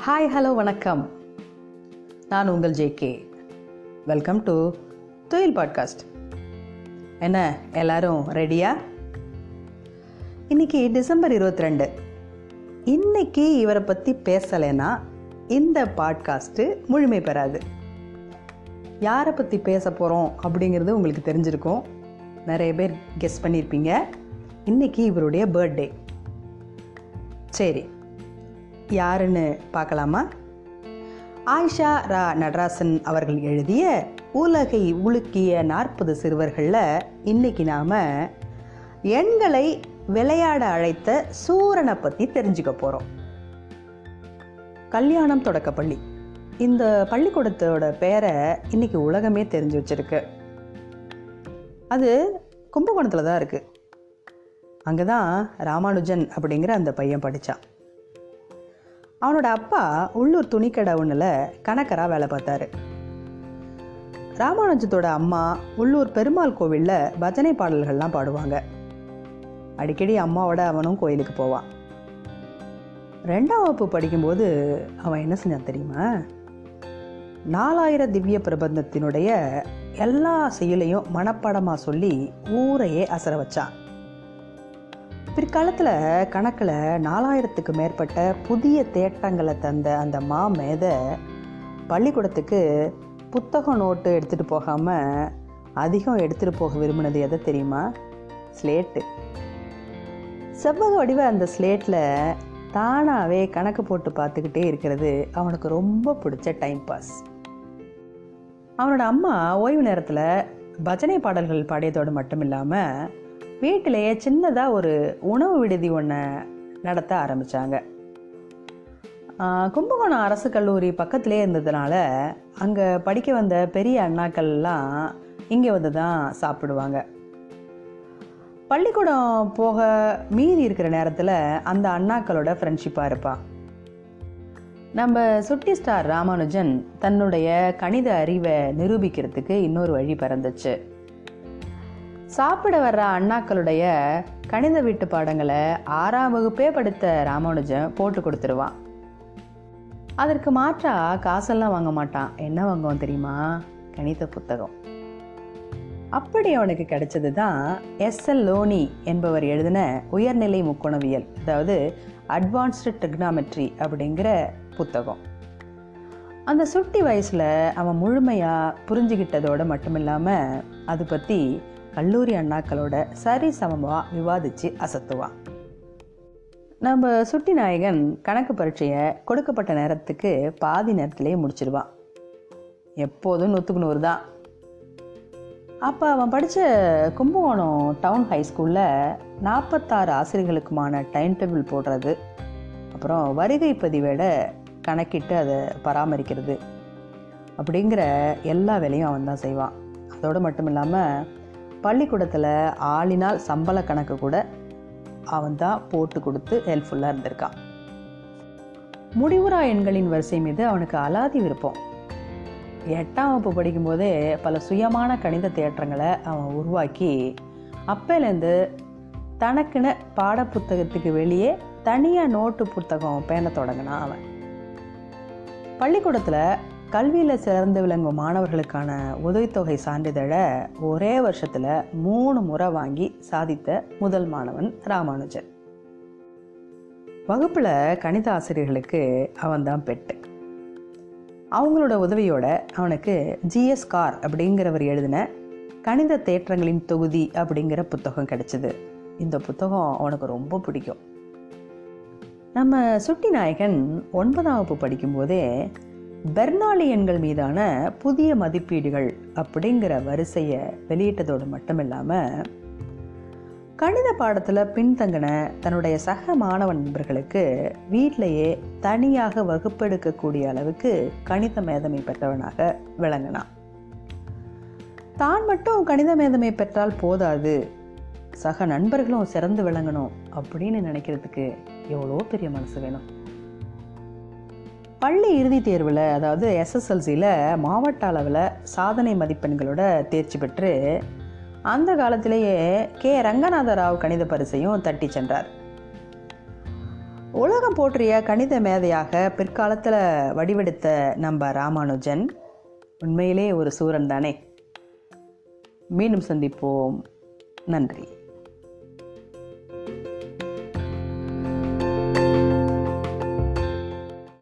Hi hello வணக்கம். நான் உங்கள் ஜேகே. வெல்கம் டு துயில் பாட்காஸ்ட். என்ன எல்லாரும் ரெடியா? இன்னைக்கு டிசம்பர் 22. இன்னைக்கு இவரை பற்றி பேசலைன்னா இந்த பாட்காஸ்ட்டு முழுமை பெறாது. யாரை பற்றி பேச போகிறோம் அப்படிங்கிறது உங்களுக்கு தெரிஞ்சிருக்கும். நிறைய பேர் கெஸ் பண்ணியிருப்பீங்க. இன்னைக்கு இவருடைய பர்த்டே. சரி, யாருன்னு பார்க்கலாமா? ஆயிஷா ரா நடராசன் அவர்கள் எழுதிய உலகை உலுக்கிய 40 சிறுவர்களில் இன்னைக்கு நாம் எண்களை விளையாட அழைத்த சூரனை பற்றி தெரிஞ்சுக்க போகிறோம். கல்யாணம் தொடக்கப்பள்ளி, இந்த பள்ளிக்கூடத்தோட பேரை இன்னைக்கு உலகமே தெரிஞ்சு வச்சிருக்கு. அது கும்பகோணத்தில் தான் இருக்குது. அங்கே தான் ராமானுஜன் அப்படிங்கிற அந்த பையன் படித்தான். அவனோட அப்பா உள்ளூர் துணிக்கடை ஒன்றில் கணக்கராக வேலை பார்த்தாரு. ராமானுஜத்தோட அம்மா உள்ளூர் பெருமாள் கோவிலில் பஜனை பாடல்கள்லாம் பாடுவாங்க. அடிக்கடி அம்மாவோட அவனும் கோயிலுக்கு போவான். 2ஆம் வகுப்பு படிக்கும்போது அவன் என்ன செஞ்சான் தெரியுமா? 4000 திவ்ய பிரபந்தத்தினுடைய எல்லா செயலையும் மனப்பாடமாக சொல்லி ஊரையே அசர வச்சான். பிற்காலத்தில் கணக்கில் 4000க்கு மேற்பட்ட புதிய தேட்டங்களை தந்த அந்த மேதை பள்ளிக்கூடத்துக்கு புத்தகம் நோட்டு எடுத்துகிட்டு போகாமல் அதிகம் எடுத்துகிட்டு போக விரும்பினது எதை தெரியுமா? ஸ்லேட்டு. செவ்வக வடிவ அந்த ஸ்லேட்டில் தானாகவே கணக்கு போட்டு பார்த்துக்கிட்டே இருக்கிறது அவனுக்கு ரொம்ப பிடிச்ச டைம் பாஸ். அவனோட அம்மா ஓய்வு நேரத்தில் பஜனை பாடல்கள் பாடியதோடு மட்டும் இல்லாமல் வீட்டிலேயே சின்னதாக ஒரு உணவு விடுதி ஒன்று நடத்த ஆரம்பித்தாங்க. கும்பகோணம் அரசு கல்லூரி பக்கத்திலே இருந்ததுனால அங்கே படிக்க வந்த பெரிய அண்ணாக்கள்லாம் இங்கே வந்து தான் சாப்பிடுவாங்க. பள்ளிக்கூடம் போக மீதி இருக்கிற நேரத்தில் அந்த அண்ணாக்களோட ஃப்ரெண்ட்ஷிப்பாக இருப்பான். நம்ம சுட்டி ஸ்டார் ராமானுஜன் தன்னுடைய கணித அறிவை நிரூபிக்கிறதுக்கு இன்னொரு வழி பிறந்துச்சு. சாப்பிட வர்ற அண்ணாக்களுடைய கணித வீட்டு பாடங்களை 6ஆம் வகுப்பே படித்த ராமானுஜன் போட்டு கொடுத்துருவான். அதற்கு மாற்றா காசெல்லாம் வாங்க மாட்டான். என்ன வாங்குவான் தெரியுமா? கணித புத்தகம். அப்படி அவனுக்கு கிடைச்சது தான் SL லோனி என்பவர் எழுதின உயர்நிலை முக்கோணவியல், அதாவது அட்வான்ஸ்டு ட்ரிக்னாமெட்ரி அப்படிங்கிற புத்தகம். அந்த சுட்டி வயசில் அவன் முழுமையாக புரிஞ்சுக்கிட்டதோடு மட்டும் இல்லாமல் அது பற்றி கல்லூரி அண்ணாக்களோட சரி சமமாக விவாதித்து அசத்துவான். நம்ம சுட்டி நாயகன் கணக்கு பரீட்சையை கொடுக்கப்பட்ட நேரத்துக்கு பாதி நேரத்திலே முடிச்சிடுவான். எப்போதும் 100க்கு 100 தான். அப்போ அவன் படித்த கும்பகோணம் டவுன் ஹைஸ்கூலில் 46 ஆசிரியர்களுக்குமான டைம் டேபிள் போடுறது, அப்புறம் வருகை பதிவேட கணக்கிட்டு அதை பராமரிக்கிறது அப்படிங்கிற எல்லா வேலையும் அவன் தான் செய்வான். அதோடு மட்டும் இல்லாமல் பள்ளிக்கூடத்தில் ஆளினால் சம்பள கணக்கு கூட அவன் தான் போட்டு கொடுத்து ஹெல்ப்ஃபுல்லாக இருந்திருக்கான். முடிவுறா எண்களின் வரிசை மீது அவனுக்கு அலாதி விருப்பம். 8ஆம் வகுப்பு படிக்கும்போதே பல சுயமான கணித தேற்றங்களை அவன் உருவாக்கி அப்போலேருந்து தனக்குன்னு பாடப்புத்தகத்துக்கு வெளியே தனியாக நோட்டு புத்தகம் பேண தொடங்கினான் அவன். பள்ளிக்கூடத்தில் கல்வியில் சிறந்து விளங்கும் மாணவர்களுக்கான உதவித்தொகை சான்றிதழை ஒரே வருஷத்தில் 3 முறை வாங்கி சாதித்த முதல் மாணவன் ராமானுஜன். வகுப்பில் கணித ஆசிரியர்களுக்கு அவன் தான் பெட்டு. அவங்களோட உதவியோட அவனுக்கு GS கார் அப்படிங்கிறவர் எழுதின கணித தேற்றங்களின் தொகுதி அப்படிங்கிற புத்தகம் கிடைச்சிது. இந்த புத்தகம் அவனுக்கு ரொம்ப பிடிக்கும். நம்ம சுட்டி நாயகன் 9ஆம் வகுப்பு படிக்கும்போதே பெர்னாலி எண்கள் மீதான புதிய மதிப்பீடுகள் அப்படிங்கிற வரிசையை வெளியிட்டதோடு மட்டும் இல்லாமல் கணித பாடத்தில் பின்தங்கின தன்னுடைய சக மாணவ நண்பர்களுக்கு வீட்டிலையே தனியாக வகுப்பெடுக்கக்கூடிய அளவுக்கு கணித மேதமை பெற்றவனாக விளங்கினான். தான் மட்டும் கணித மேதமை பெற்றால் போதாது, சக நண்பர்களும் சிறந்து விளங்கணும் அப்படின்னு நினைக்கிறதுக்கு எவ்வளோ பெரிய மனசு வேணும். பள்ளி இறுதி தேர்வில், அதாவது SSLCயில் மாவட்ட அளவில் சாதனை மதிப்பெண்களோட தேர்ச்சி பெற்று அந்த காலத்திலேயே K. ரங்கநாத ராவ் கணித பரிசையும் தட்டி சென்றார். உலகம் போற்றிய கணித மேதையாக பிற்காலத்தில் வடிவெடுத்த நம்ம ராமானுஜன் உண்மையிலே ஒரு சூரன் தானே. மீண்டும் சந்திப்போம். நன்றி.